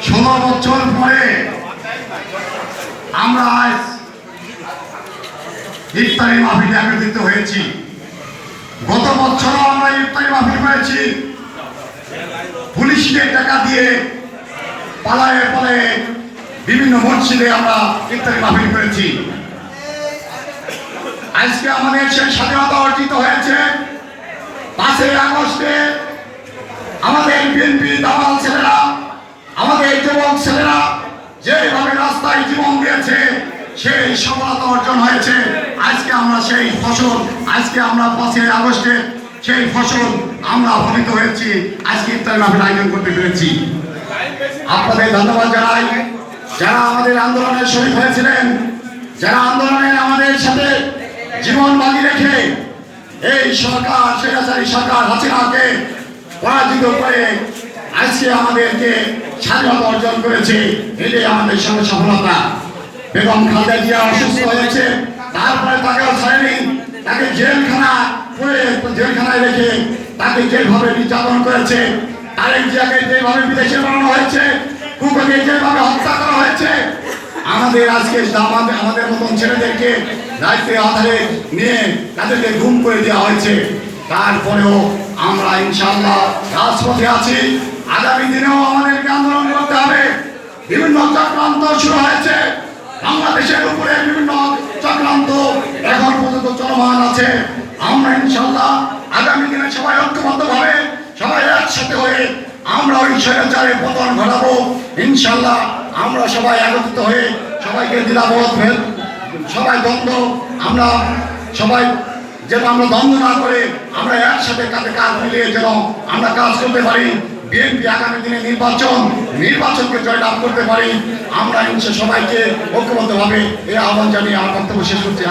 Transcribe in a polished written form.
16 বছর পরে আমরা আজ ইফতারি মাহফিলে একত্রিত হয়েছি। গত বছরও আমরা ইফতারি মাহফিল করেছি, পুলিশদের টাকা দিয়ে পালায়ে পালায়ে বিভিন্ন মসজিদে আমরা ইফতারি মাহফিল করেছি। আজকে আমাদের সেই স্বাধীনতা অর্জিত হয়েছে 5 আগস্টে। আমাদের বিএনপি দালাল ছেলেরা, আমাদের যুবক ছেলেরা যেভাবে রাস্তায় জীবন দিয়েছে, সেই সফলতা অর্জন হয়েছে। আজকে আমরা সেই ফসল, আজকে আমরা 5 আগস্টে সেই ফসল আমরা ফলিত হয়েছি, আজকে ইফতারি মাহফিল আয়োজন করতে পেরেছি। আপনাদের ধন্যবাদ জানাই, যারা আমাদের আন্দোলনে শরীক হয়েছিলেন, যারা আন্দোলনে আমাদের সাথে জীবন বাজি রেখে এই সরকার, স্বৈরাচারী সরকার হাসিনাকে পরাজিত করে আজকে আমাদেরকে স্বাধীনতা অর্জন করেছে। এটাই আমাদের সঙ্গে সফলতা। বেগম খালেদা জিয়া অসুস্থ হয়েছে, তারপরে তাকেও ছাড়েনি, তাকে জেলখানায় রেখে তাকে যেভাবে নির্যাতন করেছে, তারেক জিয়াকে যেভাবে বিদেশে পাঠানো হয়েছে, কুকুরকে যেভাবে হত্যা করা হয়েছে, আমাদের আজকে আমাদের মতন ছেলেদেরকে রাজ্যের আধারে নিয়ে তাদেরকে গুম করে দেওয়া হয়েছে। তারপরেও আমরা ইনশাআল্লাহ রাজপথে আছি। আগামী দিনেও আমাদেরকে আন্দোলন করতে হবে। বিভিন্ন চক্রান্ত শুরু হয়েছে বাংলাদেশের উপরে, বিভিন্ন চক্রান্ত এখন পর্যন্ত চলমান আছে। আমরা ইনশাআল্লাহ আগামী দিনে সবাই ঐক্যবদ্ধভাবে, সবাই একসাথে হয়ে আমরা ওই স্বৈরাচারের পতন ঘটাবো। ইনশাআল্লাহ আমরা সবাই একত্রিত হয়ে সবাইকে দ্বিধাবোধ, সবাই দ্বন্দ্ব, আমরা সবাই যেন আমরা দ্বন্দ্ব না করে আমরা একসাথে কাঁধে কাঁধ মিলিয়ে যেন আমরা কাজ করতে পারি। বিএনপি আগামী দিনে নির্বাচনকে জয়লাভ করতে পারি। আমরা সবাইকে ঐক্যবদ্ধভাবে এই আহ্বান জানিয়ে আমার বক্তব্য শেষ করছি।